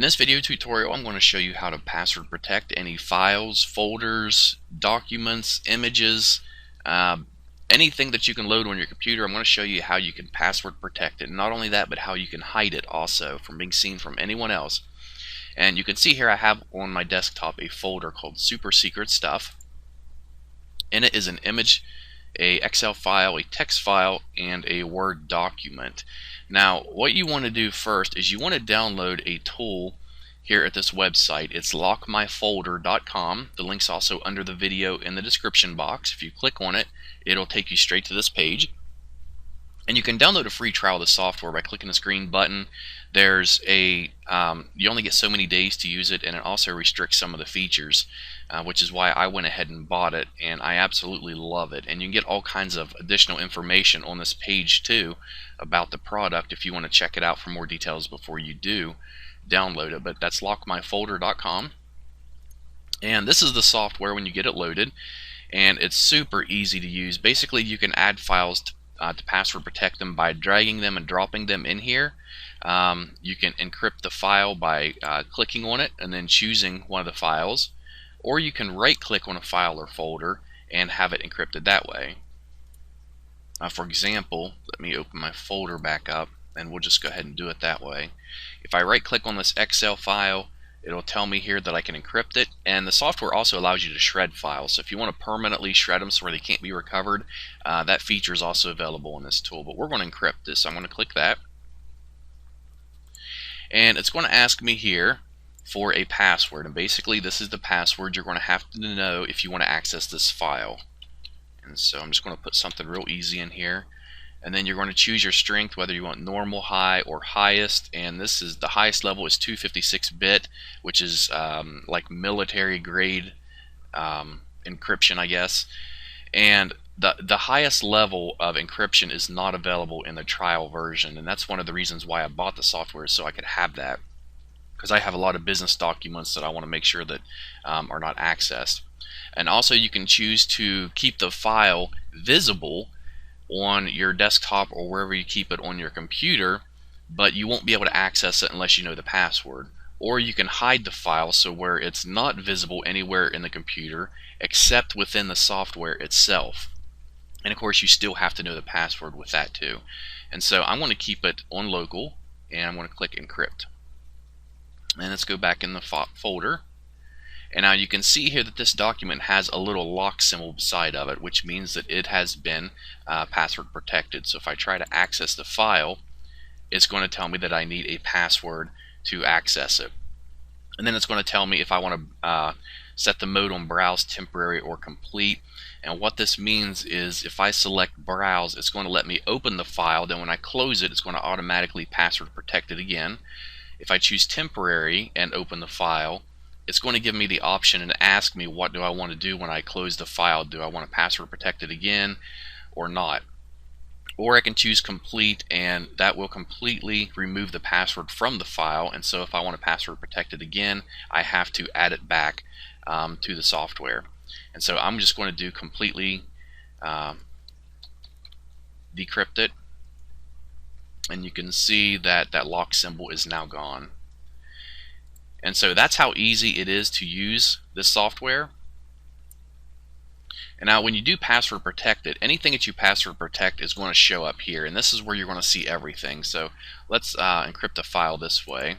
In this video tutorial, I'm going to show you how to password protect any files, folders, documents, images, uh, anything that you can load on your computer. I'm going to show you how you can password protect it. And not only that, but how you can hide it also from being seen from anyone else. And you can see here I have on my desktop a folder called Super Secret Stuff. In it is an image, a Excel file, a text file, and a Word document. Now, what you want to do first is you want to download a tool here at this website. It's lockmyfolder.com. The link's also under the video in the description box. If you click on it, it'll take you straight to this page. And you can download a free trial of the software by clicking this green button. There's a you only get so many days to use it, and it also restricts some of the features, which is why I went ahead and bought it, and I absolutely love it. And you can get all kinds of additional information on this page too about the product if you want to check it out for more details before you do download it. But that's lockmyfolder.com, and this is the software when you get it loaded, and it's super easy to use. Basically, you can add files to password protect them by dragging them and dropping them in here. You can encrypt the file by clicking on it and then choosing one of the files, or you can right click on a file or folder and have it encrypted that way. For example, let me open my folder back up and we'll just go ahead and do it that way. If I right click on this Excel file, it'll tell me here that I can encrypt it, and the software also allows you to shred files. So if you want to permanently shred them so where they can't be recovered, that feature is also available in this tool. But we're going to encrypt this. I'm going to click that, and it's going to ask me here for a password, and basically this is the password you're going to have to know if you want to access this file. And so I'm just going to put something real easy in here. And then you're going to choose your strength, whether you want normal, high, or highest. And this is the highest level is 256-bit, which is like military grade encryption, I guess. And the highest level of encryption is not available in the trial version, and that's one of the reasons why I bought the software, so I could have that, because I have a lot of business documents that I want to make sure that are not accessed. And also you can choose to keep the file visible on your desktop or wherever you keep it on your computer, but you won't be able to access it unless you know the password. Or you can hide the file so where it's not visible anywhere in the computer except within the software itself. And of course you still have to know the password with that too. And so I'm going to keep it on local, and I'm going to click encrypt. And let's go back in the folder. And now you can see here that this document has a little lock symbol beside of it, which means that it has been password protected. So if I try to access the file, it's going to tell me that I need a password to access it. And then it's going to tell me if I want to set the mode on browse, temporary, or complete. And what this means is if I select browse, it's going to let me open the file. Then when I close it, it's going to automatically password protect it again. If I choose temporary and open the file, it's going to give me the option and ask me what do I want to do when I close the file. Do I want to password protect it again or not? Or I can choose complete, and that will completely remove the password from the file. And so if I want to password protect it again, I have to add it back to the software. And so I'm just going to do completely decrypt it, and you can see that that lock symbol is now gone. And so that's how easy it is to use this software. And now when you do password protect it, anything that you password protect is going to show up here, and this is where you're going to see everything. So let's encrypt a file this way,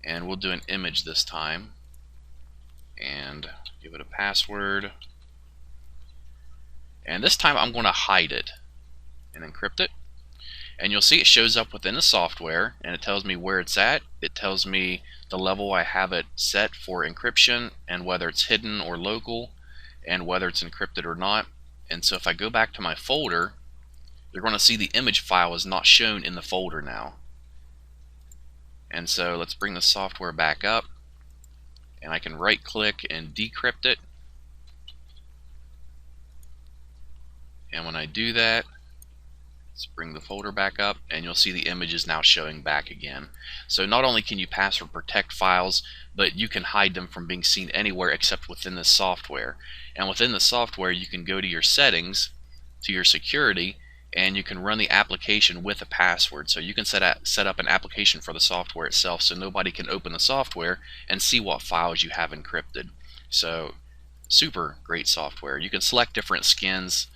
and we'll do an image this time and give it a password. And this time I'm going to hide it and encrypt it. And you'll see it shows up within the software, and it tells me where it's at. It tells me the level I have it set for encryption, and whether it's hidden or local, and whether it's encrypted or not. And so if I go back to my folder, you're going to see the image file is not shown in the folder now. And so let's bring the software back up, and I can right click and decrypt it. And when I do that, let's bring the folder back up, and you'll see the image is now showing back again. So not only can you password protect files, but you can hide them from being seen anywhere except within the software. And within the software, you can go to your settings, to your security, and you can run the application with a password. So you can set up an application for the software itself, so nobody can open the software and see what files you have encrypted. So super great software. You can select different skins,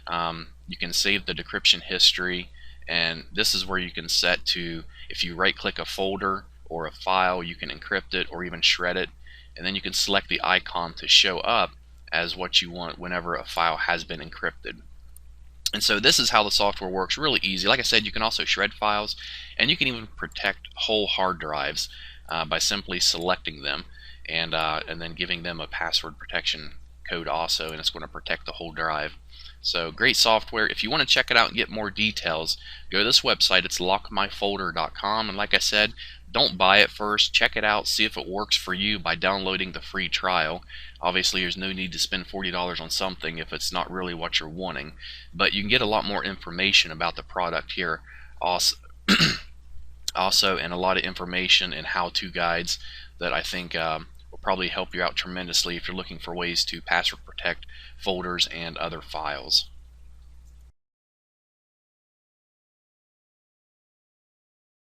you can save the decryption history, and this is where you can set to, if you right click a folder or a file, you can encrypt it or even shred it, and then you can select the icon to show up as what you want whenever a file has been encrypted. And so this is how the software works, really easy. Like I said, you can also shred files, and you can even protect whole hard drives by simply selecting them and then giving them a password protection code also, and it's going to protect the whole drive. So great software. If you want to check it out and get more details, go to this website. It's lockmyfolder.com, and like I said, don't buy it first. Check it out, see if it works for you by downloading the free trial. Obviously, there's no need to spend $40 on something if it's not really what you're wanting, but you can get a lot more information about the product here also, and a lot of information and how-to guides that I think will probably help you out tremendously if you're looking for ways to password protect folders and other files.